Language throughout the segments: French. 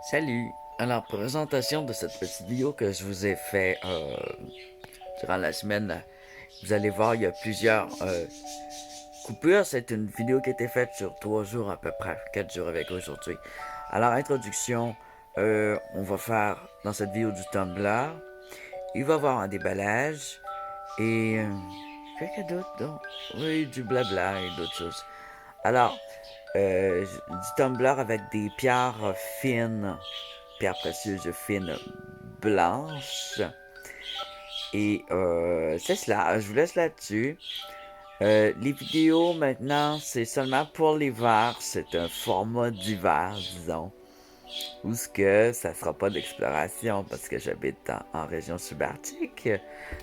Salut! Alors, présentation de cette petite vidéo que je vous ai fait durant la semaine. Vous allez voir, il y a plusieurs coupures. C'est une vidéo qui a été faite sur 3 jours à peu près, 4 jours avec aujourd'hui. Alors, introduction, on va faire dans cette vidéo du Tumblr. Il va y avoir un déballage et quelques d'autres, donc, oui, du blabla et d'autres choses. Alors, du Tumblr avec des pierres fines, pierres précieuses fines blanches. Et c'est cela, je vous laisse là-dessus. Les vidéos maintenant, c'est seulement pour l'hiver. C'est un format d'hiver, disons. Où ce que ça sera pas d'exploration parce que j'habite en région subarctique.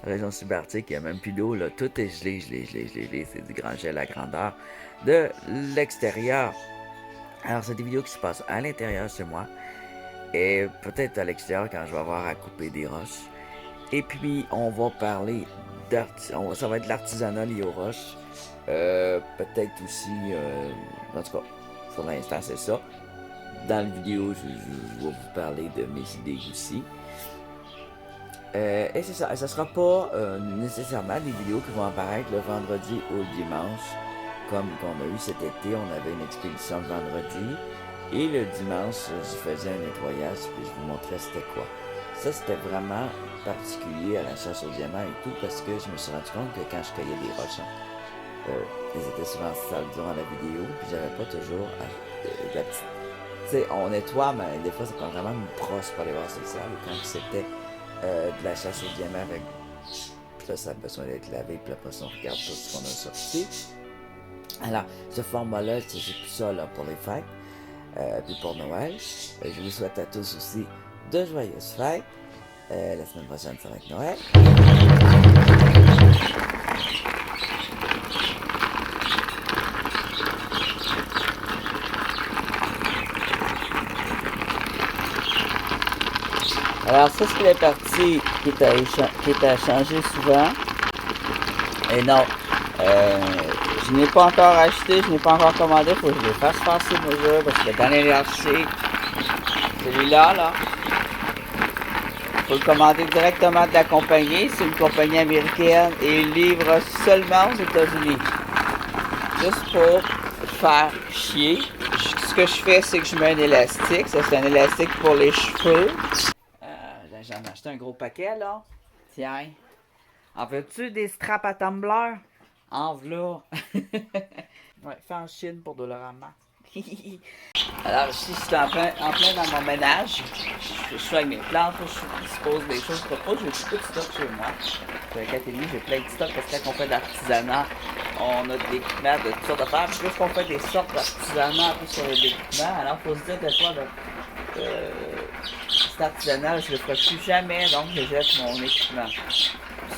Région subarctique, il n'y a même plus d'eau, là. Tout est gelé, gelé, gelé, gelé, gelé. C'est du grand gel à grandeur de l'extérieur. Alors, c'est des vidéos qui se passent à l'intérieur chez moi. Et peut-être à l'extérieur quand je vais avoir à couper des roches. Et puis, on va parler ça va être l'artisanat lié aux roches. Peut-être aussi, en tout cas, pour l'instant, c'est ça. Dans la vidéo, je vais vous parler de mes idées aussi. Et c'est ça. Ça sera pas nécessairement des vidéos qui vont apparaître le vendredi ou le dimanche. Comme qu'on a eu cet été, on avait une expédition le vendredi. Et le dimanche, je faisais un nettoyage, puis je vous montrais c'était quoi. Ça, c'était vraiment particulier à la chasse au diamant et tout, parce que je me suis rendu compte que quand je cueillais des roches, ils étaient souvent sales durant la vidéo, puis j'avais pas toujours la petite... Tu sais, on nettoie, mais des fois, ça prend vraiment une brosse pour aller voir si c'est sale. Et quand c'était de la chasse au diamant avec... Puis là, ça a besoin d'être lavé, puis après ça, on regarde tout ce qu'on a sorti. Alors, ce format-là, c'est plus ça là, pour les fêtes. Puis pour Noël. Je vous souhaite à tous aussi de joyeuses fêtes. La semaine prochaine, ça va être Noël. Alors ça, c'est la partie qui est à changer souvent. Et non, je n'ai pas encore acheté, je n'ai pas encore commandé, il faut que je les fasse faire ces mesures parce que dans l'énergie, celui-là, là, il faut le commander directement de la compagnie. C'est une compagnie américaine et il livre seulement aux États-Unis. Juste pour faire chier. Ce que je fais, c'est que je mets un élastique. Ça, c'est un élastique pour les cheveux. J'en ai acheté un gros paquet, là. Tiens. En veux-tu des straps à tumbler? En v'là. Ouais, fait en Chine pour Dolorama. Alors ici, je suis en plein dans mon ménage. Je suis avec mes plantes, je dispose des choses. J'ai beaucoup de stock chez moi. J'ai 4,5, j'ai plein de stock parce que quand on fait de l'artisanat, on a des équipements de toutes sortes d'affaires. Puis qu'on fait des sortes d'artisanat sur les équipements, alors il faut se dire que toi, cet artisanat, je le ferai plus jamais, donc je jette mon équipement.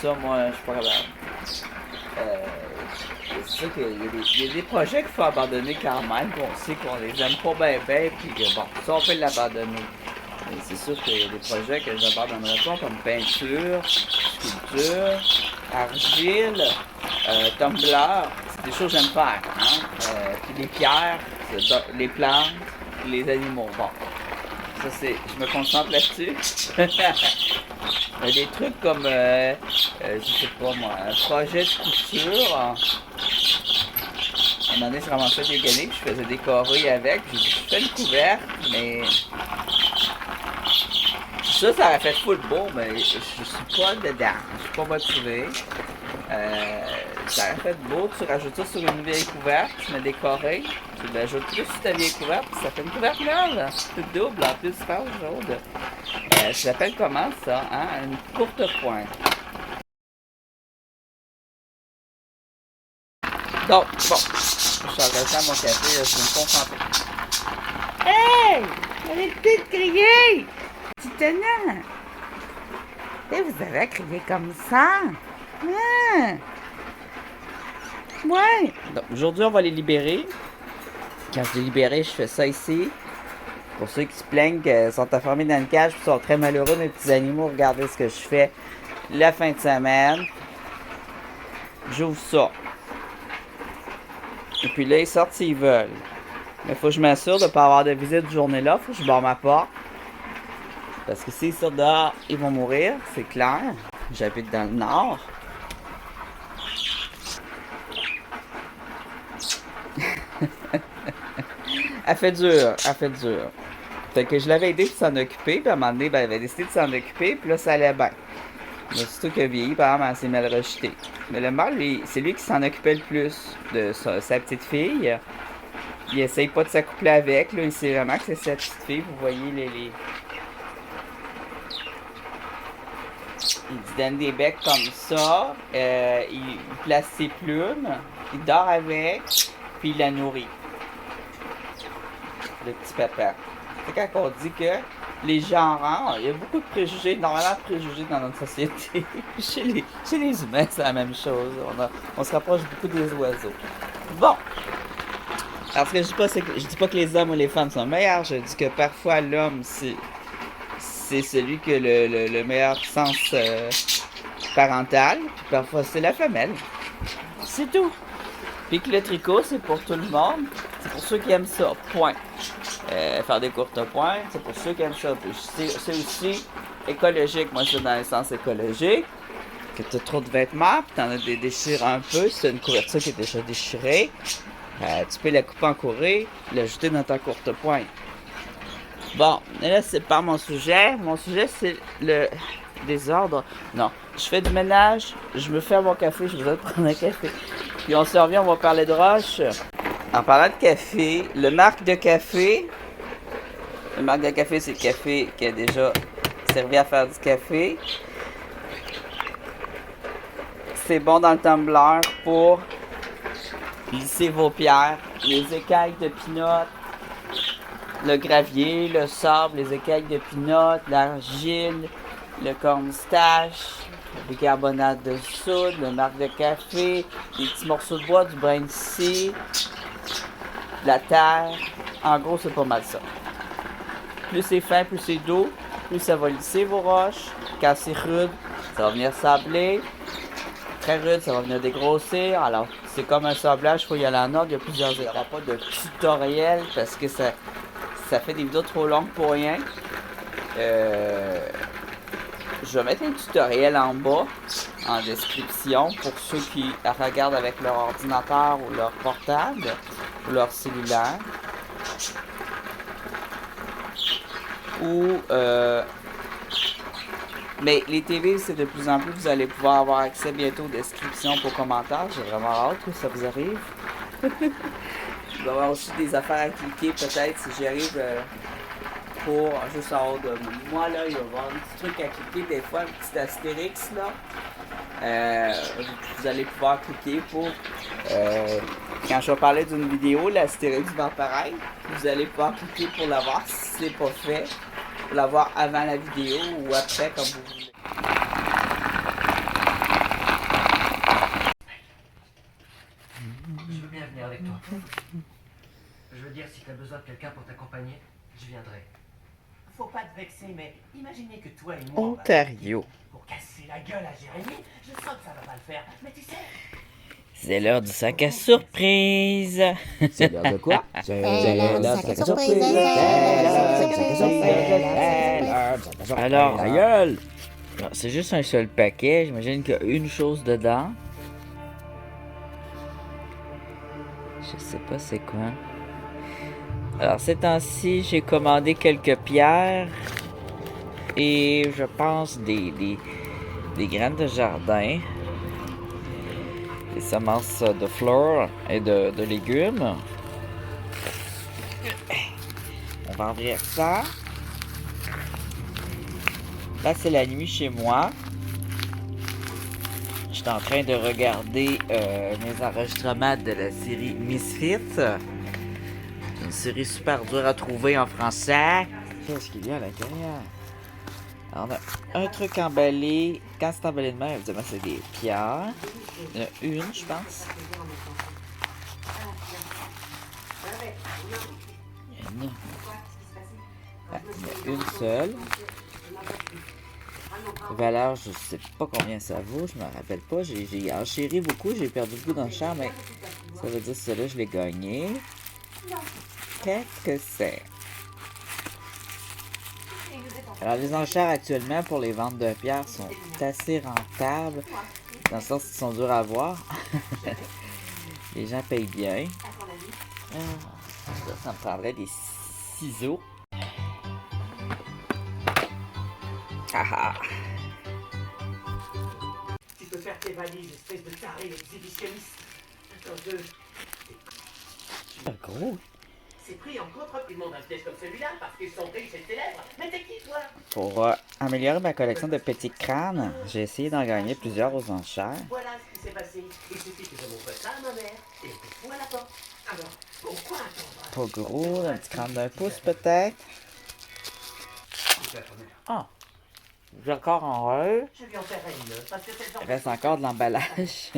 Ça, moi, je suis pas capable. C'est sûr qu'il y a des projets qu'il faut abandonner quand même, qu'on sait qu'on les aime pas bien, puis que bon, ça on peut l'abandonner. Mais c'est sûr qu'il y a des projets que j'abandonnerai pas, comme peinture, sculpture, argile, tumbler, c'est des choses que j'aime faire. Hein? Puis les pierres, les plantes, les animaux. Bon, ça c'est, je me concentre là-dessus. Des trucs comme, je sais pas moi, un projet de couture. À un moment donné, je ramassais des galeries, puis je faisais des carrés avec. J'ai dit, je fais une couverte, mais ça aurait fait full beau, mais je suis pas dedans. Je suis pas motivé. Ça aurait fait beau, tu rajoutes ça sur une vieille couverte, tu mets des carrés, tu l'ajoutes plus sur ta vieille couverte, puis ça fait une couverte neuve, toute double, en plus, faire jaune. Ça s'appelle comment ça, hein? Une courte pointe. Donc, bon, je suis en mon café, je vais me concentrer. Hey! Arrêtez de crier! Titana! Et vous avez à crier comme ça? Ah! Ouais! Donc, aujourd'hui, on va les libérer. Quand je les libérer, je fais ça ici. Pour ceux qui se plaignent qu'ils sont enfermés dans une cage et sont très malheureux, mes petits animaux, regardez ce que je fais la fin de semaine. J'ouvre ça. Et puis là, ils sortent s'ils veulent. Mais il faut que je m'assure de ne pas avoir de visite de journée-là. Il faut que je barre ma porte. Parce que s'ils sortent dehors, ils vont mourir, c'est clair. J'habite dans le nord. Elle fait dur, elle fait dur. Fait que je l'avais aidé de s'en occuper, puis à un moment donné, ben, elle avait décidé de s'en occuper, puis là, ça allait bien. Mais surtout qu'elle vieillit, par exemple, elle s'est mal rejetée. Mais le mâle, c'est lui qui s'en occupait le plus de sa petite fille. Il essaye pas de s'accoupler avec, là, il sait vraiment que c'est sa petite fille. Vous voyez il donne des becs comme ça, il place ses plumes, il dort avec, puis il la nourrit. Le petit papa. C'est quand on dit que les genres, il y a beaucoup de préjugés, normalement de préjugés dans notre société. chez les humains, c'est la même chose. On se rapproche beaucoup des oiseaux. Bon. Alors, ce que je dis pas que les hommes ou les femmes sont meilleurs, je dis que parfois l'homme, c'est celui qui a le meilleur sens parental, puis parfois c'est la femelle. C'est tout. Puis que le tricot, c'est pour tout le monde. C'est pour ceux qui aiment ça. Point. Faire des courtes pointes, c'est pour ceux qui aiment ça. Puis c'est aussi écologique. Moi, c'est dans le sens écologique. Que tu as trop de vêtements, puis tu en as des déchirés un peu. Si tu as une couverture qui est déjà déchirée, tu peux la couper en courrier, l'ajouter dans ta courte pointe. Bon, là, c'est pas mon sujet. Mon sujet, c'est le désordre. Non, je fais du ménage, je me fais mon café, je vous ai prendre un café. Puis on se revient, on va parler de roche. En parlant de café, le marque de café, c'est le café qui a déjà servi à faire du café. C'est bon dans le tumbler pour glisser vos pierres, les écailles de pinot, le gravier, le sable, les écailles de pinot, l'argile, le cornstarch, le bicarbonate de soude, le marc de café, des petits morceaux de bois, du brin de scie, de la terre. En gros, c'est pas mal ça. Plus c'est fin, plus c'est doux, plus ça va lisser vos roches. Quand c'est rude, ça va venir sabler. Très rude, ça va venir dégrossir. Alors, c'est comme un sablage, il faut y aller en ordre. Il y a plusieurs étapes. Il n'y aura pas de tutoriel parce que ça fait des vidéos trop longues pour rien. Je vais mettre un tutoriel en bas, en description, pour ceux qui regardent avec leur ordinateur ou leur portable, ou leur cellulaire. Mais les TV, c'est de plus en plus, vous allez pouvoir avoir accès bientôt aux descriptions, aux commentaires. J'ai vraiment hâte que ça vous arrive. Il va y avoir aussi des affaires à cliquer, peut-être, si j'y arrive pour juste en haut de moi. Là, il va y avoir un petit truc à cliquer, des fois, un petit astérix, là. Vous allez pouvoir cliquer pour... quand je vais parler d'une vidéo, l'astérix va apparaître. Vous allez pouvoir cliquer pour l'avoir si c'est pas fait. Pour l'avoir avant la vidéo ou après, comme vous voulez. Je veux bien venir avec toi. Je veux dire, si tu as besoin de quelqu'un pour t'accompagner, je viendrai. Faut pas te vexer, mais imaginez que toi et moi... Ontario. Pour casser la gueule à Jérémy, je sens que ça va pas le faire, mais tu sais... C'est l'heure du sac à surprise. C'est l'heure de quoi? C'est l'heure du sac à surprise. Alors, la gueule! c'est juste un seul paquet. J'imagine qu'il y a une chose dedans. Je sais pas c'est quoi. Alors, ces temps-ci, j'ai commandé quelques pierres. Et je pense des graines de jardin. Des semences de fleurs et de légumes. On va ouvrir ça. Là, c'est la nuit chez moi. Je suis en train de regarder mes enregistrements de la série Misfits. Une série super dure à trouver en français. Qu'est-ce qu'il y a à l'intérieur? Alors, on a un truc emballé. Quand c'est emballé de même, évidemment, c'est des pierres. Il y en a une, je pense. Il y en a une seule. Valeur, je sais pas combien ça vaut, je me rappelle pas. J'ai enchéri beaucoup, j'ai perdu beaucoup d'enchères, mais ça veut dire que celle-là, je l'ai gagné. Qu'est-ce que c'est? Alors, les enchères actuellement pour les ventes de pierres sont assez rentables, dans le sens qu'ils sont durs à voir. Les gens payent bien. Ça me prendrait des ciseaux. Ah ah! Tu peux faire tes valises, espèce de taré exhibitionniste. Attends, Gros. c'est pris en contre, ils demandent un piège comme celui-là parce qu'ils sont riches et célèbres. Mais t'es qui, toi? Pour améliorer ma collection de petits crânes, j'ai essayé d'en gagner plusieurs aux enchères. Voilà ce qui s'est passé. Il suffit que je montre ça à ma mère et on te fout à la porte. Alors, pourquoi attendre? Pas gros, un petit crâne d'un pouce peut-être. Ah! J'ai encore en rôle. Je lui en ferai une, parce que c'est le genre Il reste encore de l'emballage.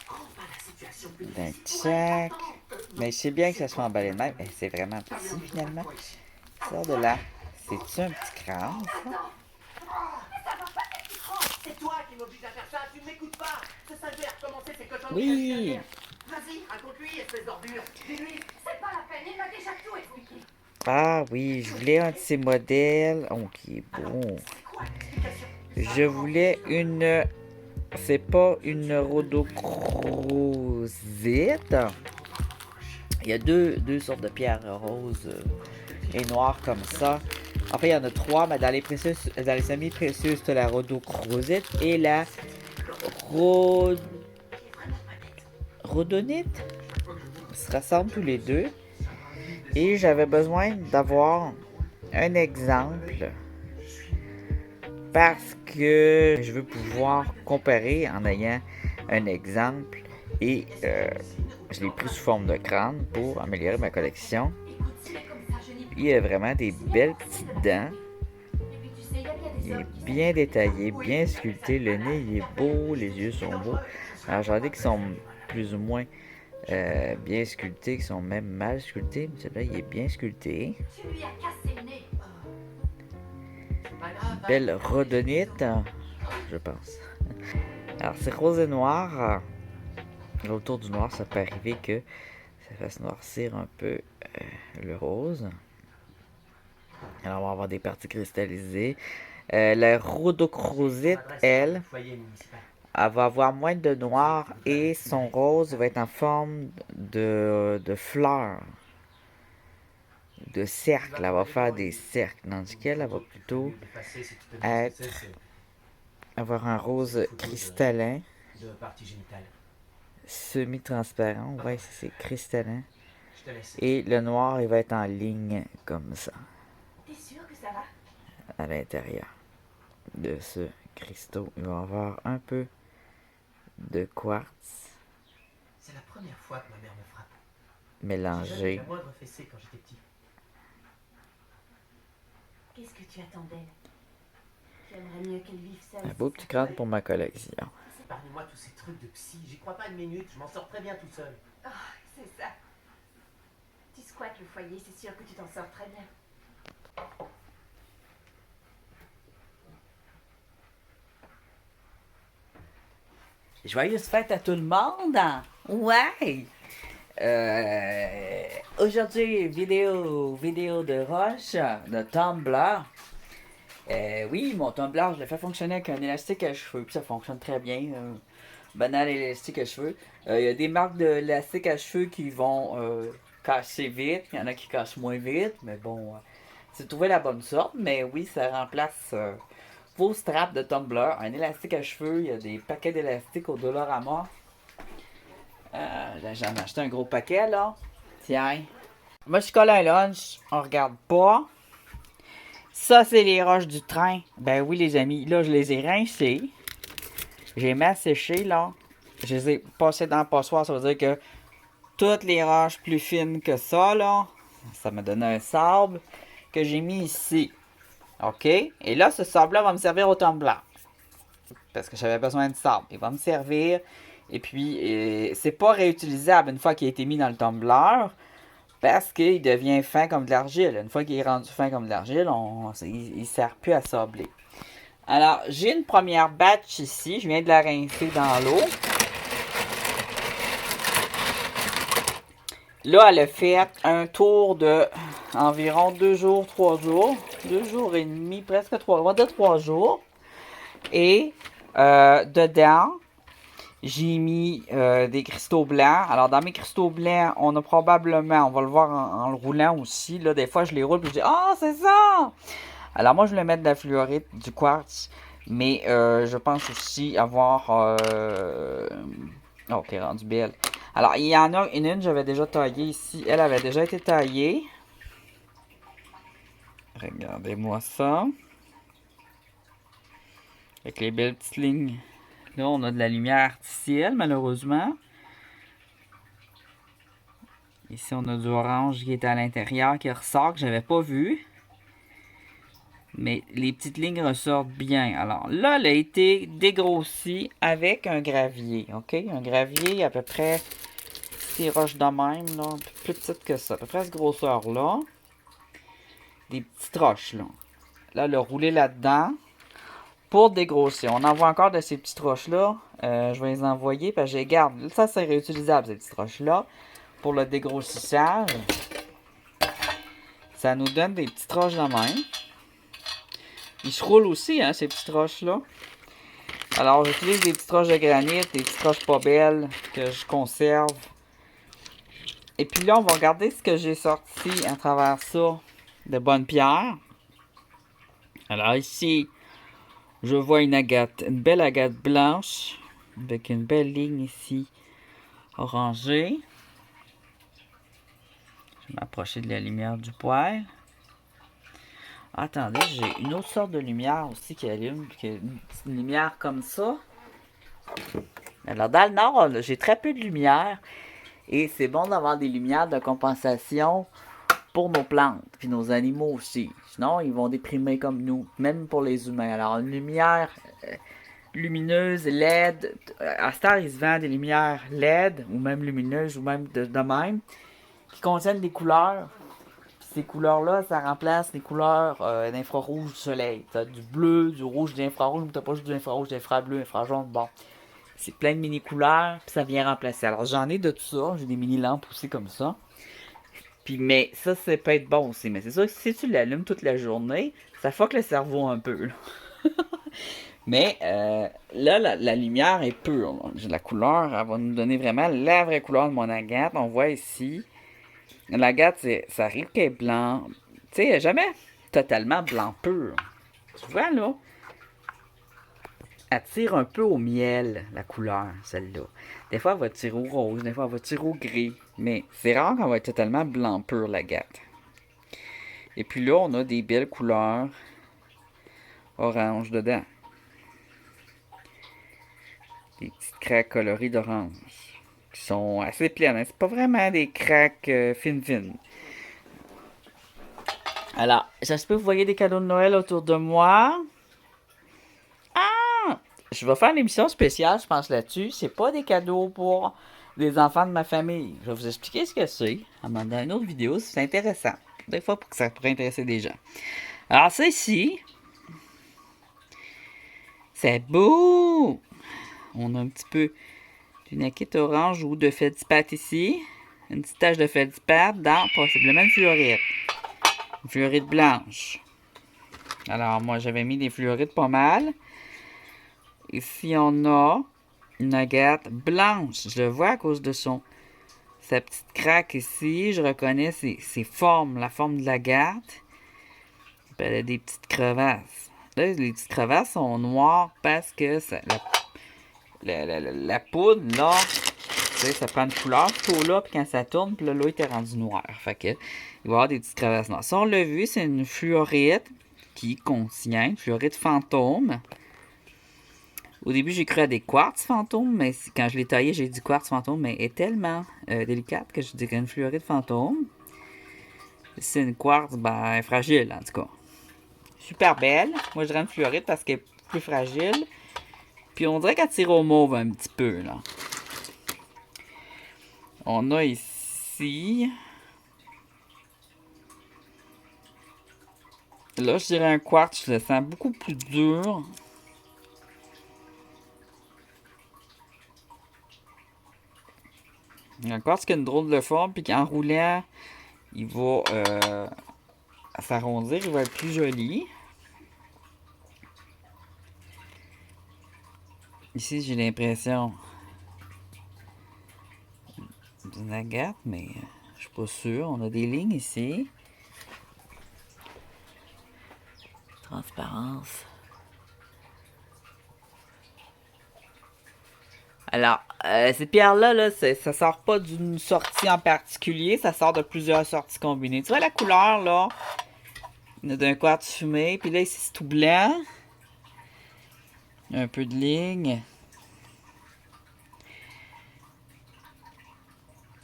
rends pas la situation plus D'un difficile. check. Mais je sais bien que ça soit emballé de même. Eh, c'est vraiment petit finalement. Ça de là. C'est-tu un petit crâne, ça? C'est toi qui m'oblige à faire ça, tu ne m'écoutes pas. Ce sale a recommencé ses cochons. Oui! Vas-y, raconte-lui, espèce d'ordure. Dis-lui. C'est pas la peine, il m'a déjà tout expliqué. Ah oui, je voulais un de ces modèles. Oh, qui est beau. C'est quoi l'explication? Je voulais une... C'est pas une rhodochrosite. Il y a deux sortes de pierres roses et noires comme ça. En fait, il y en a trois, mais dans les semi-précieuses, tu as la rhodochrosite et la rhodonite. Ils se ressemblent tous les deux. Et j'avais besoin d'avoir un exemple parce que je veux pouvoir comparer en ayant un exemple et je l'ai pris sous forme de crâne pour améliorer ma collection. Écoute, si c'est comme ça, je n'y Il y a vraiment des belles petites dents. Et puis tu sais, il y a bien des Il hommes est qui bien détaillé, bien sculpté. Le nez, il est beau, les yeux sont beaux. Alors j'en ai qui sont plus ou moins bien sculptés, qui sont même mal sculptés. Mais celui-là, il est bien sculpté. tu lui as cassé le nez. Belle rhodonite, je pense. Alors c'est rose et noir. Autour du noir, ça peut arriver que ça fasse noircir un peu le rose. Alors on va avoir des parties cristallisées. La rhodochrosite, elle va avoir moins de noir et son rose va être en forme de fleurs, de cercle. Elle va faire des cercles, tandis qu'elle va plutôt avoir un rose cristallin, De partie génitale. semi-transparent. Ouais, c'est cristallin. Je te laisse. Et le noir, il va être en ligne comme ça, T'es sûr que ça va? à l'intérieur de ce cristaux. Il va y avoir un peu de quartz C'est la première fois que ma mère me frappe. J'ai jamais eu mélangé. la moindre fessée quand j'étais petit. Qu'est-ce que tu attends d'elle? Tu aimerais mieux qu'elle vive seule. Un beau petit crâne pour ma collection. Épargne-moi tous ces trucs de psy. J'y crois pas une minute. Je m'en sors très bien tout seul. Oh, c'est ça. Tu squattes le foyer, c'est sûr que tu t'en sors très bien. Joyeuse fête à tout le monde! Ouais! Aujourd'hui, vidéo de Roche, de Tumblr. Oui, mon Tumblr, je l'ai fait fonctionner avec un élastique à cheveux, puis ça fonctionne très bien. Banal élastique à cheveux. Il y a des marques d'élastique à cheveux qui vont casser vite, il y en a qui cassent moins vite, mais bon, c'est trouver la bonne sorte. Mais oui, ça remplace vos straps de Tumblr, un élastique à cheveux, il y a des paquets d'élastiques au Dollarama. Là, j'en ai acheté un gros paquet, là. Tiens. Moi, je colle un lunch, on regarde pas. Ça, c'est les roches du train. Ben oui, les amis, là, je les ai rincées. J'ai mis à sécher, là. Je les ai passées dans le passoire, ça veut dire que toutes les roches plus fines que ça, là, ça m'a donné un sable que j'ai mis ici. OK? Et là, ce sable-là va me servir au tumbler. Parce que j'avais besoin de sable. Il va me servir. Et puis, c'est pas réutilisable une fois qu'il a été mis dans le tumbler. Parce qu'il devient fin comme de l'argile. Une fois qu'il est rendu fin comme de l'argile, il ne sert plus à sabler. Alors, j'ai une première batch ici. Je viens de la rincer dans l'eau. Là, elle a fait un tour de environ 2 jours, 3 jours. 2 jours et demi, presque 3, on va dire 3 jours. Et dedans, j'ai mis des cristaux blancs. Alors, dans mes cristaux blancs, on a probablement, on va le voir en le roulant aussi. Là, des fois, je les roule et je dis, ah, c'est ça! Alors, moi, je voulais mettre de la fluorite, du quartz. Mais je pense aussi avoir... Oh, t'es rendu belle. Alors, il y en a une, j'avais déjà taillée ici. Elle avait déjà été taillée. Regardez-moi ça. Avec les belles petites lignes. Là, on a de la lumière artificielle, malheureusement. Ici, on a du orange qui est à l'intérieur, qui ressort, que j'avais pas vu. Mais les petites lignes ressortent bien. Alors là, elle a été dégrossie avec un gravier. OK? Un gravier à peu près ces roches de même, là, un peu plus petites que ça. À peu près cette grosseur-là. Des petites roches, là. Là, le rouler là-dedans pour dégrossir. On en voit encore de ces petites roches-là. Je vais les envoyer parce que je les garde. Ça, c'est réutilisable, ces petites roches-là. Pour le dégrossissage. Ça nous donne des petites roches de même. Ils se roulent aussi, hein, ces petites roches-là. Alors, j'utilise des petites roches de granit, des petites roches pas belles que je conserve. Et puis là, on va regarder ce que j'ai sorti à travers ça de bonnes pierres. Alors ici, je vois une agate, une belle agate blanche avec une belle ligne ici orangée. Je vais m'approcher de la lumière du poêle. Attendez, j'ai une autre sorte de lumière aussi qui allume, une lumière comme ça. Alors dans le nord, j'ai très peu de lumière et c'est bon d'avoir des lumières de compensation pour nos plantes puis nos animaux aussi. Sinon, ils vont déprimer comme nous, même pour les humains. Alors une lumière lumineuse, LED, à Star, il se vend des lumières LED ou même lumineuses ou même de même qui contiennent des couleurs. Ces couleurs-là, ça remplace les couleurs d'infrarouge du soleil. T'as du bleu, du rouge, de l'infrarouge, mais t'as pas juste de l'infrarouge, de l'infrableu, infrajaune, bon. C'est plein de mini-couleurs, puis ça vient remplacer. Alors j'en ai de tout ça, j'ai des mini-lampes aussi comme ça. Puis mais ça, ça peut être bon aussi. Mais c'est sûr que si tu l'allumes toute la journée, ça fuck le cerveau un peu. Là. Mais là, la lumière est pure. Là. La couleur, elle va nous donner vraiment la vraie couleur de mon agate. On voit ici. L'agate, ça arrive qu'elle est blanc. Tu sais, jamais totalement blanc pur. Tu vois, là? Elle tire un peu au miel, la couleur, celle-là. Des fois, elle va tirer au rose, des fois, elle va tirer au gris. Mais c'est rare qu'elle va être totalement blanc pur, l'agate. Et puis là, on a des belles couleurs orange dedans. Des petites craques colorées d'orange. Qui sont assez pleines. Hein? C'est pas vraiment des craques fines. Alors, ça se peut que vous voyez des cadeaux de Noël autour de moi. Ah! Je vais faire une émission spéciale, je pense, là-dessus. C'est pas des cadeaux pour des enfants de ma famille. Je vais vous expliquer ce que c'est dans une autre vidéo, si c'est intéressant. Des fois, pour que ça pourrait intéresser des gens. Alors, ça ici, c'est beau! On a un petit peu d'une akite orange ou de feldspath ici. Une petite tache de feldspath dans possiblement une fluorite. Une fluorite blanche. Alors, moi, j'avais mis des fluorites pas mal. Ici, on a une agate blanche. Je le vois à cause de sa petite craque ici. Je reconnais ses formes, la forme de l'agate. Elle a des petites crevasses. Là, les petites crevasses sont noires parce que la poudre, là, ça prend une couleur, plutôt là, puis quand ça tourne, puis là, l'eau était rendue noire. Fait que, il va y avoir des petites crevasses noires. Ça, on l'a vu, c'est une fluorite qui contient une fluorite fantôme. Au début, j'ai cru à des quartz fantômes, mais quand je l'ai taillé, j'ai dit quartz fantôme, mais elle est tellement délicate que je dirais une fluorite fantôme. C'est une quartz, ben, fragile, en tout cas. Super belle. Moi, je dirais une fluorite parce qu'elle est plus fragile. Puis on dirait qu'elle tire au mauve un petit peu, là. On a ici... Là, je dirais un quartz, je le sens beaucoup plus dur. Un quartz qui a une drôle de forme, puis qu'en roulant, il va s'arrondir, il va être plus joli. Ici, j'ai l'impression d'une agate, mais je suis pas sûr. On a des lignes ici. Transparence. Alors, ces pierres-là, là, ça sort pas d'une sortie en particulier, ça sort de plusieurs sorties combinées. Tu vois la couleur, là? Il y a d'un quartz fumé, puis là, ici, c'est tout blanc. Un peu de ligne.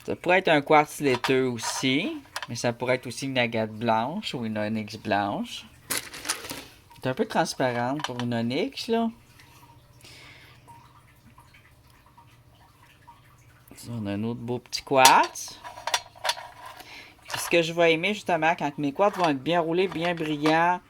Ça pourrait être un quartz laiteux aussi, mais ça pourrait être aussi une agate blanche ou une onyx blanche. C'est un peu transparente pour une onyx, là. On a un autre beau petit quartz. Puis ce que je vais aimer justement, quand mes quartz vont être bien roulés, bien brillants,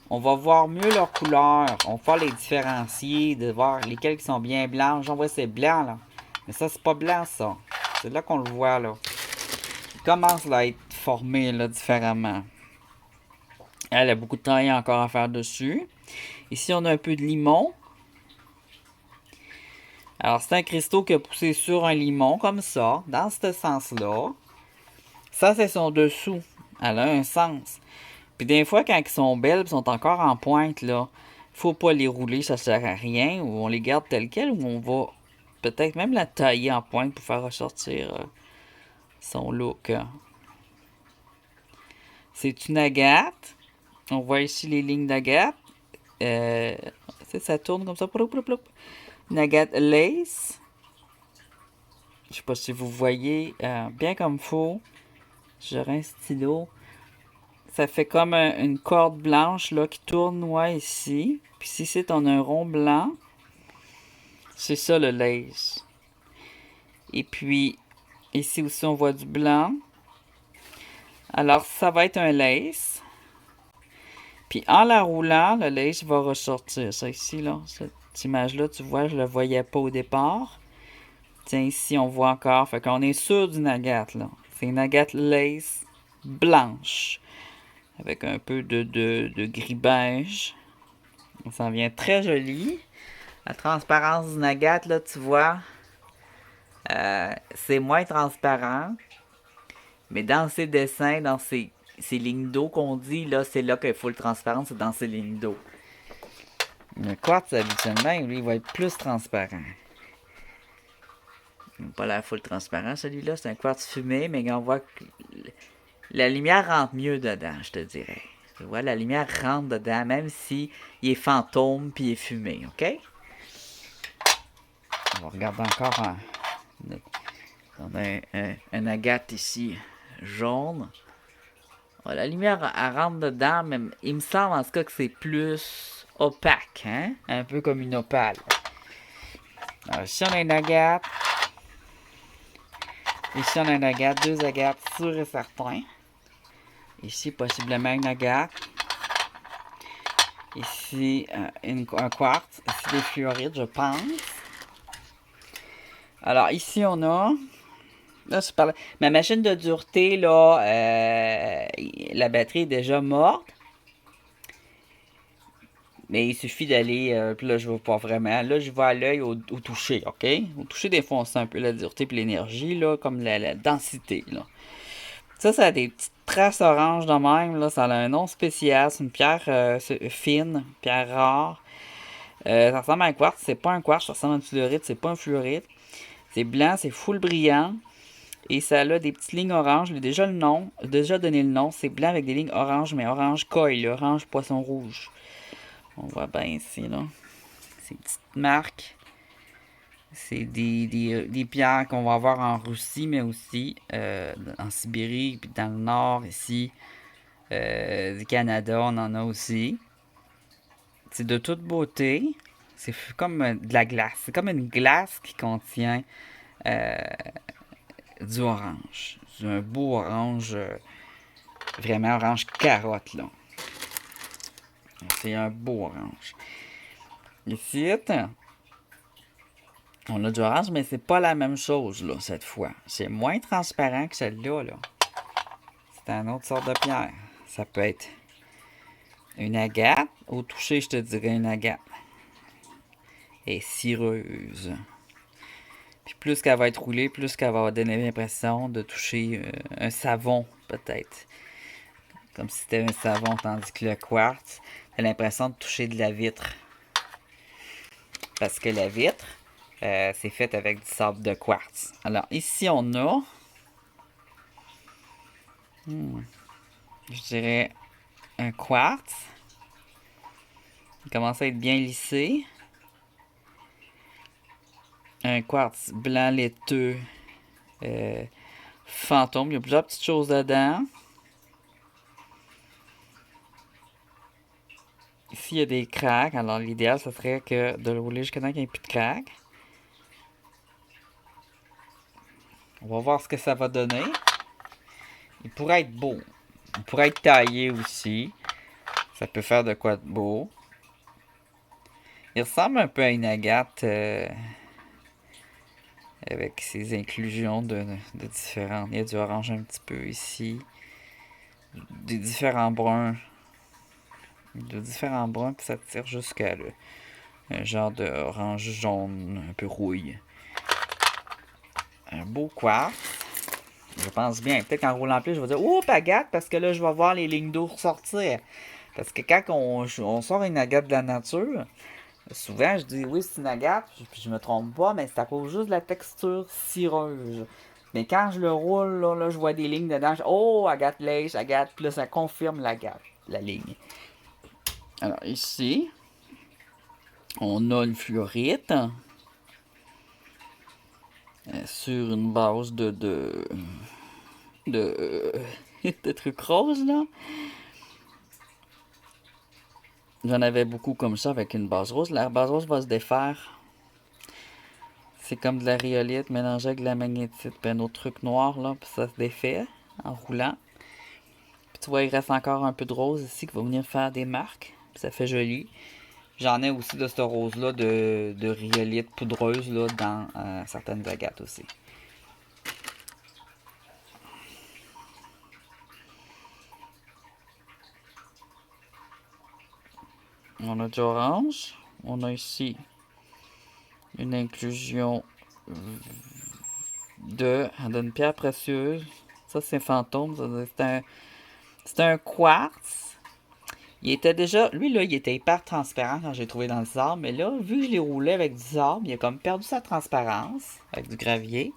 on va voir mieux leur couleur. On va pouvoir les différencier, de voir lesquels qui sont bien blancs. J'en vois c'est blanc là. Mais ça, c'est pas blanc ça. C'est là qu'on le voit là. Il commence là, à être formé là, différemment. Elle a beaucoup de travail encore à faire dessus. Ici, on a un peu de limon. Alors, c'est un cristaux qui a poussé sur un limon, comme ça, dans ce sens-là. Ça, c'est son dessous. Elle a un sens. Puis des fois, quand ils sont belles, ils sont encore en pointe, là, faut pas les rouler, ça sert à rien. Ou on les garde telles quelles, ou on va peut-être même la tailler en pointe pour faire ressortir son look. C'est une agate. On voit ici les lignes d'agate. Ça tourne comme ça. Une agate lace. Je sais pas si vous voyez bien comme faut. J'aurais un stylo. Ça fait comme une corde blanche là, qui tourne ici. Puis ici, on a un rond blanc. C'est ça le lace. Et puis, ici aussi, on voit du blanc. Alors, ça va être un lace. Puis, en la roulant, le lace va ressortir. Ça ici, là, cette image-là, tu vois, je ne le voyais pas au départ. Tiens, ici, on voit encore. Fait qu'on est sûr d'une agate, là. C'est une agate lace blanche. Avec un peu de gris beige. Ça vient très joli. La transparence d'une agate, là, tu vois, c'est moins transparent. Mais dans ces dessins, dans ces lignes d'eau qu'on dit, là, c'est là qu'il faut le transparent, c'est dans ces lignes d'eau. Le quartz, habituellement, lui, il va être plus transparent. Il n'a pas l'air full transparent, celui-là. C'est un quartz fumé, mais on voit que la lumière rentre mieux dedans, je te dirais. Tu vois, la lumière rentre dedans, même si il est fantôme puis il est fumé, OK? On va regarder encore. On a un agate ici, jaune. Oh, la lumière, elle rentre dedans, mais il me semble en tout cas que c'est plus opaque, hein? Un peu comme une opale. Alors, ici, on a une agate. Ici, on a une agate, deux agates, sûr et certain. Ici, possiblement une agate. Ici, un quartz. Ici, des fluorides, je pense. Alors, ici, on a... Là, je parle... Ma machine de dureté, là, la batterie est déjà morte. Mais il suffit d'aller... puis là, je vois pas vraiment. Là, je vois à l'œil au toucher, OK? Au toucher, des fois, on sent un peu la dureté et l'énergie, là, comme la densité, là. Ça a des petites traces oranges de même, là. Ça a un nom spécial. C'est une pierre fine, pierre rare. Ça ressemble à un quartz. C'est pas un quartz, ça ressemble à une fluorite. C'est pas un fluorite. C'est blanc, c'est full brillant. Et ça a des petites lignes oranges. J'ai déjà donné le nom. C'est blanc avec des lignes oranges, mais orange coille, orange poisson rouge. On voit bien ici, là. Ces petites marques. C'est des pierres qu'on va avoir en Russie, mais aussi en Sibérie, puis dans le nord, ici, du Canada, on en a aussi. C'est de toute beauté. C'est comme de la glace. C'est comme une glace qui contient du orange. C'est un beau orange, vraiment orange carotte, là. C'est un beau orange. Ici, On a du orange, mais c'est pas la même chose, là, cette fois. C'est moins transparent que celle-là, là. C'est une autre sorte de pierre. Ça peut être une agate. Au toucher, je te dirais une agate. Elle est cireuse. Puis plus qu'elle va être roulée, plus qu'elle va donner l'impression de toucher un savon, peut-être. Comme si c'était un savon, tandis que le quartz, t'as l'impression de toucher de la vitre. Parce que la vitre, c'est fait avec du sable de quartz. Alors, ici, on a... je dirais un quartz. Il commence à être bien lissé. Un quartz blanc laiteux. Fantôme. Il y a plusieurs petites choses dedans. Ici, il y a des craques. Alors, l'idéal, ce serait que de le rouler jusqu'à temps qu'il n'y ait plus de craques. On va voir ce que ça va donner. Il pourrait être beau. Il pourrait être taillé aussi. Ça peut faire de quoi de beau. Il ressemble un peu à une agate avec ses inclusions de différents. Il y a du orange un petit peu ici. Des différents bruns. De différents bruns, puis ça tire jusqu'à un genre de orange jaune, un peu rouille. Un beau quartz. Je pense bien. Peut-être qu'en roulant plus, je vais dire oups, agate, parce que là, je vais voir les lignes d'eau ressortir. Parce que quand on sort une agate de la nature, souvent je dis oui, c'est une agate, puis je me trompe pas, mais c'est à cause juste de la texture cireuse. Mais quand je le roule, là je vois des lignes dedans. Oh, agate lèche, agate, puis là, ça confirme l'agate, la ligne. Alors ici, on a une fluorite sur une base de trucs roses, là. J'en avais beaucoup comme ça avec une base rose. La base rose va se défaire. C'est comme de la rhyolite mélangée avec de la magnétite. Puis un autre truc noir, là, puis ça se défait en roulant. Puis tu vois, il reste encore un peu de rose ici qui va venir faire des marques. Puis ça fait joli. J'en ai aussi de ce rose-là de rhyolite poudreuse là, dans certaines agates aussi. On a du orange. On a ici une inclusion d'une pierre précieuse. Ça, c'est fantôme. C'est un quartz. Il était déjà... Lui, là, il était hyper transparent quand j'ai trouvé dans le sable. Mais là, vu que je l'ai roulé avec du sable, il a comme perdu sa transparence avec du gravier.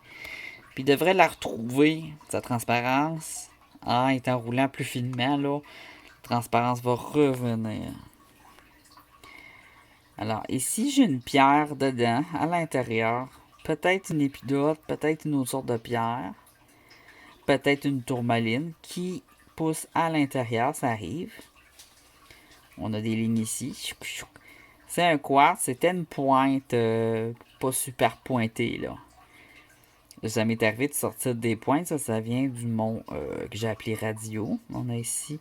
Puis il devrait la retrouver, sa transparence, en étant roulant plus finement, là. La transparence va revenir. Alors, ici, j'ai une pierre dedans, à l'intérieur. Peut-être une épidote, peut-être une autre sorte de pierre. Peut-être une tourmaline qui pousse à l'intérieur, ça arrive. On a des lignes ici. C'est un quartz, c'était une pointe pas super pointée, là. Ça m'est arrivé de sortir des pointes, ça vient du mont que j'ai appelé Radio. On a ici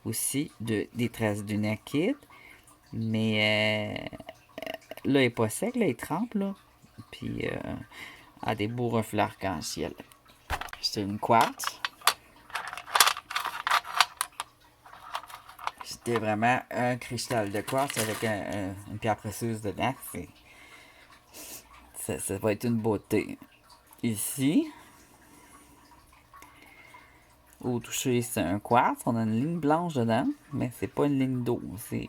aussi des traces du naked. Mais là, il n'est pas sec, là, il trempe, là. Puis, a des beaux reflets arc-en-ciel. C'est une quartz. C'était vraiment un cristal de quartz avec une pierre précieuse dedans. Ça va être une beauté. Ici, au toucher, c'est un quartz. On a une ligne blanche dedans, mais c'est pas une ligne d'eau. C'est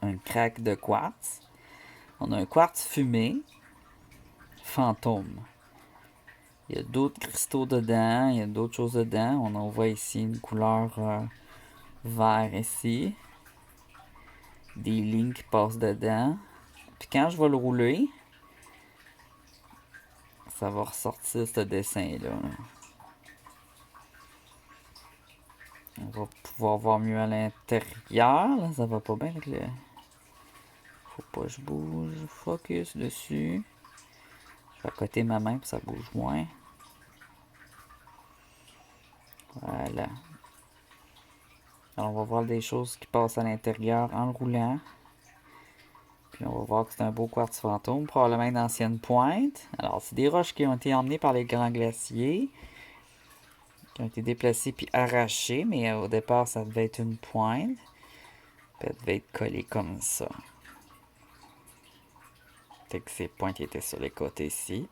un crack de quartz. On a un quartz fumé, fantôme. Il y a d'autres cristaux dedans, il y a d'autres choses dedans. On en voit ici une couleur vert ici. Des lignes qui passent dedans. Puis quand je vais le rouler, ça va ressortir ce dessin-là. On va pouvoir voir mieux à l'intérieur. Là, ça va pas bien avec le... Faut pas que je bouge. Focus dessus. Je vais accoter ma main pour que ça bouge moins. Voilà. Alors, on va voir des choses qui passent à l'intérieur en le roulant. Puis on va voir que c'est un beau quartz fantôme, probablement d'anciennes pointes. Alors, c'est des roches qui ont été emmenées par les grands glaciers, qui ont été déplacées puis arrachées, mais au départ, ça devait être une pointe. Puis elle devait être collée comme ça. Fait que ces pointes étaient sur les côtés ici.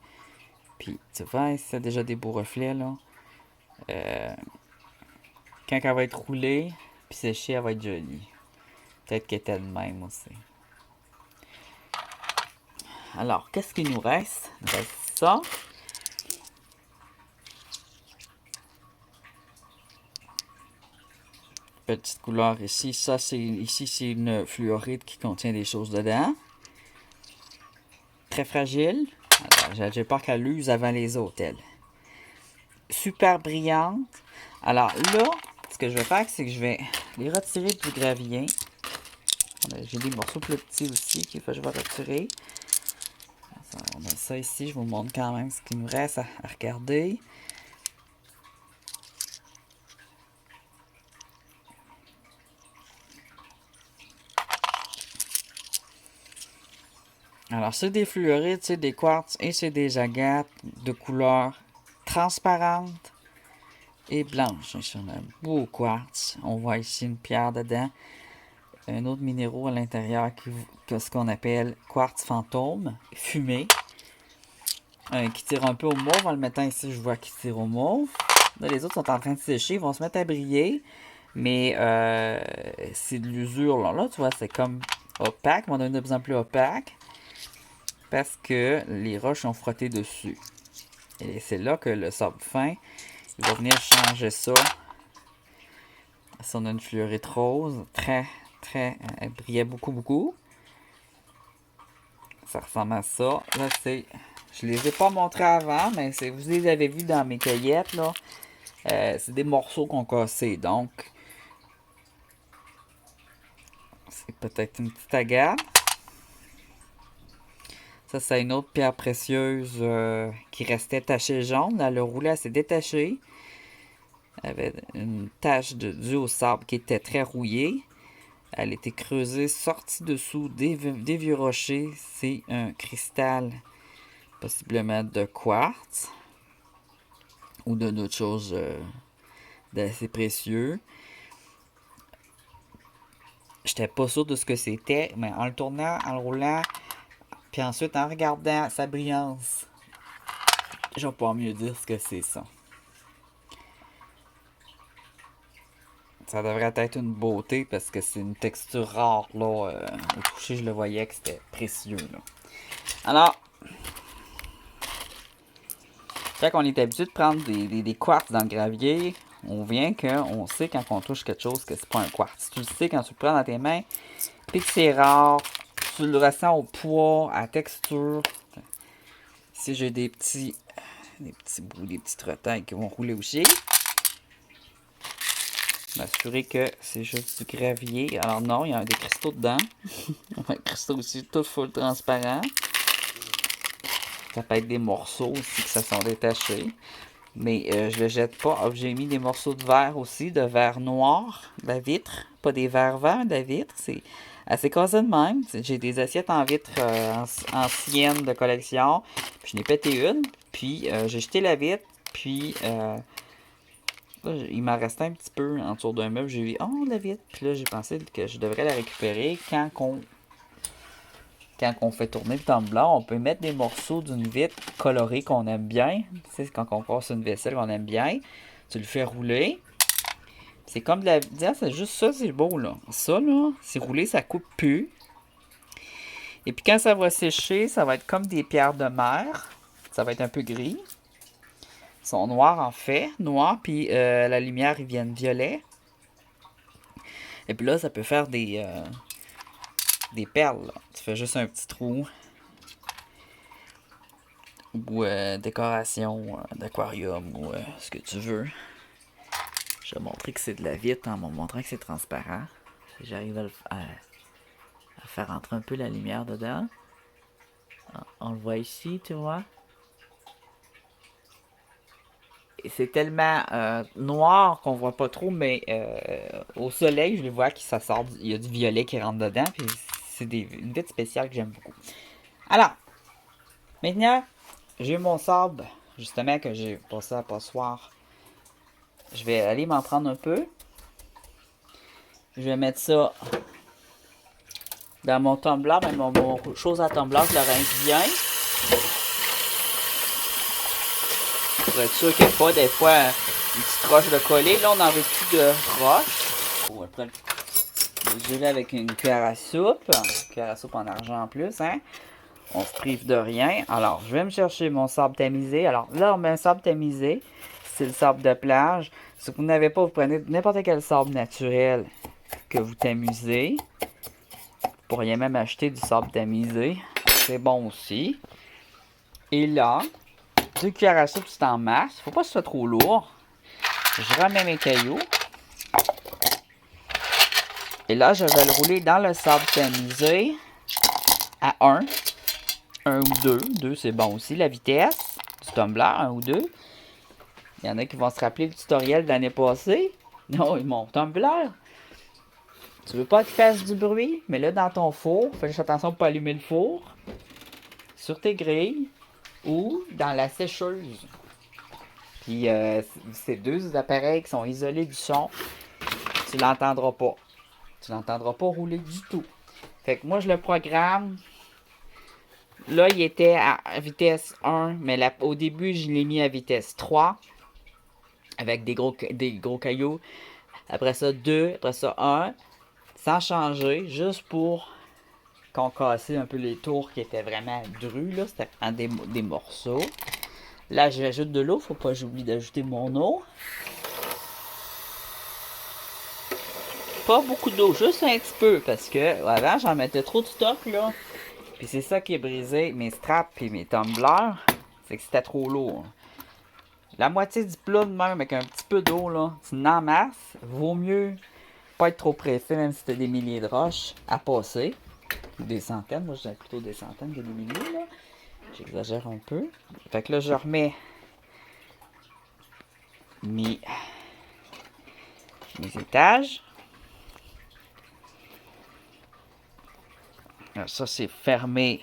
Puis, tu vois, c'est déjà des beaux reflets, là. Quand elle va être roulée, puis séchée, elle va être jolie. Peut-être qu'elle était de même aussi. Alors, qu'est-ce qu'il nous reste? Il nous reste ça. Petite couleur ici. Ça, ici, c'est une fluorite qui contient des choses dedans. Très fragile. Alors, j'ai peur qu'elle use avant les autres, elle. Super brillante. Alors là, ce que je vais faire, c'est que je vais les retirer du gravier. J'ai des morceaux plus petits aussi qu'il faut que je vais retirer. On a ça ici. Je vous montre quand même ce qu'il nous reste à regarder. Alors, c'est des fluorites, c'est des quartz et c'est des agates de couleur transparente et blanche. Ici, on a un beau quartz. On voit ici une pierre dedans. Un autre minéraux à l'intérieur qui ce qu'on appelle quartz fantôme, fumé. Qui tire un peu au mauve. En le mettant ici, je vois qu'il tire au mauve. Là, les autres sont en train de sécher. Ils vont se mettre à briller. Mais c'est de l'usure. Là, tu vois, c'est comme opaque. On a de plus en plus opaque. Parce que les roches ont frotté dessus. Et c'est là que le sable fin, il va venir changer ça. Ça, on a une fluorite rose. Elle brillait beaucoup. Ça ressemble à ça. Là, c'est... Je les ai pas montrés avant, mais vous les avez vus dans mes cueillettes, là. C'est des morceaux qu'on cassait, donc... C'est peut-être une petite agate. Ça, c'est une autre pierre précieuse qui restait tachée jaune. Là, le roulet s'est détaché. Elle avait une tache due au sable qui était très rouillée. Elle était creusée, sortie dessous des vieux rochers. C'est un cristal, possiblement de quartz ou d'autres choses d'assez précieux. J'étais pas sûr de ce que c'était, mais en le tournant, en le roulant, puis ensuite en regardant sa brillance, je vais pas mieux dire ce que c'est ça. Ça devrait être une beauté parce que c'est une texture rare là. Au toucher, je le voyais que c'était précieux là. Alors, quand on est habitué de prendre des quartz dans le gravier, on vient qu'on sait quand on touche quelque chose que c'est pas un quartz. Tu le sais quand tu le prends dans tes mains, puis que c'est rare, tu le ressens au poids, à la texture. Ici, j'ai des petits bouts, des petites retailles qui vont rouler aussi. M'assurer que c'est juste du gravier. Alors non, il y a des cristaux dedans. Des cristaux aussi, tout full transparent. Ça peut être des morceaux aussi qui se sont détachés. Mais je le jette pas. J'ai mis des morceaux de verre aussi, de verre noir, de la vitre. Pas des verres verts, de la vitre. C'est assez cassé de même. J'ai des assiettes en vitre anciennes de collection. Puis je n'ai pété une. Puis j'ai jeté la vitre. Puis... là, il m'en restait un petit peu en dessous d'un meuble. J'ai vu, oh, la vitre. Puis là, j'ai pensé que je devrais la récupérer quand on fait tourner le tumbler. On peut mettre des morceaux d'une vitre colorée qu'on aime bien. Tu sais, quand on passe une vaisselle qu'on aime bien, tu le fais rouler. C'est comme de la... c'est juste ça, c'est beau, là. Ça, là, c'est roulé, ça coupe plus. Et puis quand ça va sécher, ça va être comme des pierres de mer. Ça va être un peu gris. Ils sont noirs en fait, noirs, puis la lumière, ils viennent violet. Et puis là, ça peut faire des perles. Là. Tu fais juste un petit trou. Ou décoration d'aquarium, ou ce que tu veux. Je vais montrer que c'est de la vitre en montrant que c'est transparent. Si j'arrive à faire entrer un peu la lumière dedans. On le voit ici, tu vois. C'est tellement noir qu'on voit pas trop, mais au soleil, je le vois que ça sort, il y a du violet qui rentre dedans, puis c'est une vitre spéciale que j'aime beaucoup. Alors, maintenant, j'ai mon sable, justement, que j'ai passé à passoire. Je vais aller m'en prendre un peu. Je vais mettre ça dans mon tumbler, mais mon chose à tumbler, je le rince bien. Pour être sûr qu'il n'y a pas des fois une petite roche de coller. Là, on n'en veut plus de roche. Oh, après, je vais avec une cuillère à soupe. Une cuillère à soupe en argent en plus, hein. On se prive de rien. Alors, je vais me chercher mon sable tamisé. Alors là, on met un sable tamisé. C'est le sable de plage. Si vous n'avez pas, vous prenez n'importe quel sable naturel que vous tamisez. Vous pourriez même acheter du sable tamisé. C'est bon aussi. Et là, 2 cuillères à soupe, c'est en masse. Faut pas que ce soit trop lourd. Je remets mes cailloux. Et là, je vais le rouler dans le sable tamisé à 1. 1 ou 2. 2, c'est bon aussi. La vitesse du tumbler, 1 ou 2. Il y en a qui vont se rappeler le tutoriel de l'année passée. Non, mon tumbler. Tu veux pas qu'il fasse du bruit? Mais là, dans ton four, fais juste attention pour pas allumer le four. Sur tes grilles ou dans la sécheuse. Puis, ces deux appareils qui sont isolés du son, tu l'entendras pas. Tu l'entendras pas rouler du tout. Fait que moi, je le programme. Là, il était à vitesse 1, mais là, au début, je l'ai mis à vitesse 3. Avec des gros cailloux. Après ça, 2. Après ça, 1. Sans changer. Juste pour qu'on casse un peu les tours qui étaient vraiment drus. Là, c'était en des morceaux. Là, j'ajoute de l'eau. Faut pas que j'oublie d'ajouter mon eau. Pas beaucoup d'eau. Juste un petit peu. Parce que avant, j'en mettais trop de stock, là. Puis c'est ça qui est brisé. Mes straps et mes tumblers. C'est que c'était trop lourd. La moitié du plat de même avec un petit peu d'eau, là, tu en masses. Vaut mieux pas être trop pressé, même si tu as des milliers de roches à passer. Des centaines, moi je dirais plutôt des centaines que des milliers, là. J'exagère un peu. Fait que là, je remets mes étages. Alors, ça, c'est fermé.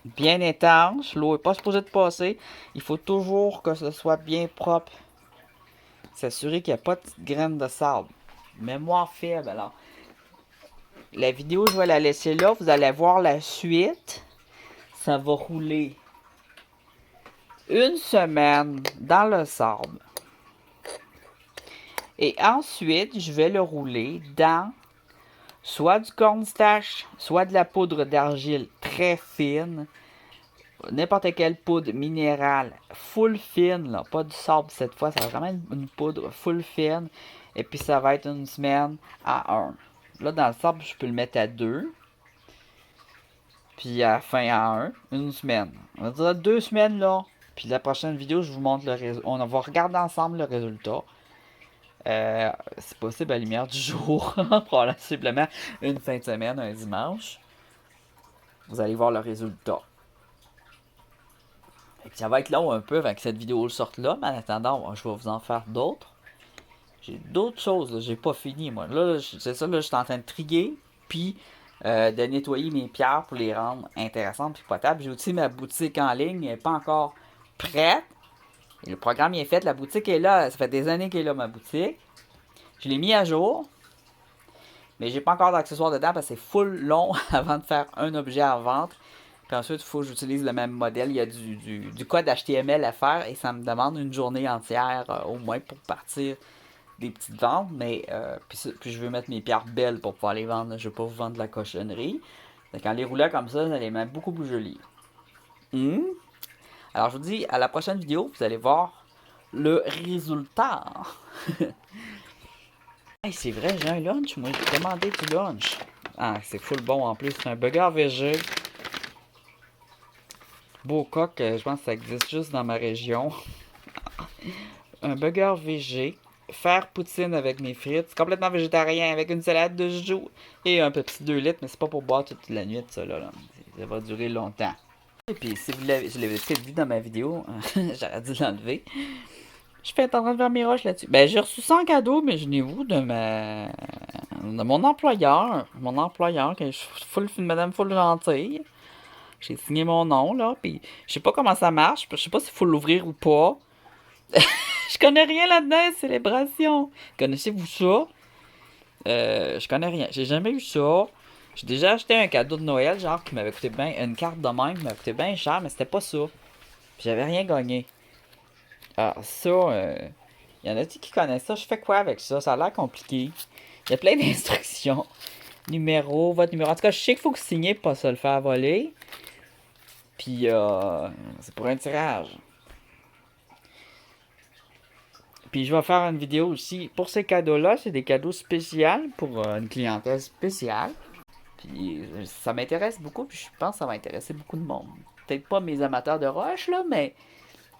Bien étanche, l'eau n'est pas supposée de passer. Il faut toujours que ce soit bien propre. S'assurer qu'il n'y a pas de petites graines de sable. Mémoire faible, alors. La vidéo, je vais la laisser là. Vous allez voir la suite. Ça va rouler 1 semaine dans le sable. Et ensuite, je vais le rouler dans soit du cornstarch, soit de la poudre d'argile très fine. N'importe quelle poudre minérale full fine, là, pas du sable cette fois, ça va vraiment être une poudre full fine. Et puis ça va être 1 semaine à 1. Là, dans le sable, je peux le mettre à 2. Puis à la fin à 1, 1 semaine. On va dire 2 semaines là. Puis la prochaine vidéo, je vous montre le résultat. On va regarder ensemble le résultat. C'est possible à la lumière du jour. Probablement une fin de semaine, un dimanche. Vous allez voir le résultat. Ça va être long un peu avec cette vidéo sorte là, mais en attendant, je vais vous en faire d'autres. J'ai d'autres choses, j'ai pas fini moi. Là, c'est ça, là, je suis en train de trier, puis de nettoyer mes pierres pour les rendre intéressantes et potables. J'ai aussi ma boutique en ligne, elle n'est pas encore prête. Et le programme est fait, la boutique est là, ça fait des années qu'elle est là, ma boutique. Je l'ai mis à jour, mais j'ai pas encore d'accessoires dedans parce que c'est full long avant de faire un objet à vendre. Puis ensuite, il faut que j'utilise le même modèle. Il y a du code HTML à faire et ça me demande une journée entière au moins pour partir des petites ventes. Mais puis je veux mettre mes pierres belles pour pouvoir les vendre. Je ne veux pas vous vendre de la cochonnerie. Donc, quand les rouleurs comme ça les met beaucoup plus jolis. Alors, je vous dis à la prochaine vidéo. Vous allez voir le résultat. Hey, c'est vrai, j'ai un lunch. Moi, j'ai demandé du lunch. Ah, c'est full bon en plus. C'est un burger végé. Beau coq, je pense que ça existe juste dans ma région. Un burger végé. Faire poutine avec mes frites. Complètement végétarien avec une salade de jus et un petit 2 litres. Mais c'est pas pour boire toute la nuit, ça là. Ça va durer longtemps. Et puis, si je l'avais peut-être vu dans ma vidéo, j'aurais dû l'enlever. Je suis en train de faire mes roches là-dessus. Ben, j'ai reçu 100 cadeaux, mais je n'ai vu de de mon employeur. Mon employeur, que je suis une madame full gentille. J'ai signé mon nom, là, puis je sais pas comment ça marche, je sais pas s'il faut l'ouvrir ou pas. Je connais rien là-dedans, célébration. Connaissez-vous ça? Je connais rien. J'ai jamais eu ça. J'ai déjà acheté un cadeau de Noël, genre, qui m'avait coûté bien... Une carte de même qui m'avait coûté bien cher, mais c'était pas ça. Puis j'avais rien gagné. Alors, ça, y en a-t-il qui connaissent ça? Je fais quoi avec ça? Ça a l'air compliqué. Il y a plein d'instructions. Votre numéro. En tout cas, je sais qu'il faut que vous signiez pour pas se le faire voler. Puis, c'est pour un tirage. Puis, je vais faire une vidéo aussi. Pour ces cadeaux-là, c'est des cadeaux spéciaux pour une clientèle spéciale. Puis, ça m'intéresse beaucoup. Puis, je pense que ça va intéresser beaucoup de monde. Peut-être pas mes amateurs de roche, là, mais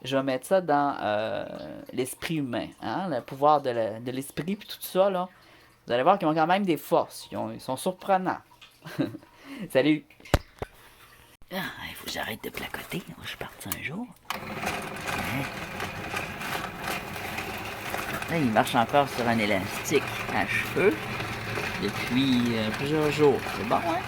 je vais mettre ça dans l'esprit humain. Hein? Le pouvoir de l'esprit, puis tout ça, là. Vous allez voir qu'ils ont quand même des forces. Ils sont surprenants. Salut! Ah, il faut que j'arrête de placoter. Je suis parti un jour. Là, il marche encore sur un élastique à cheveux depuis plusieurs jours. C'est bon, hein?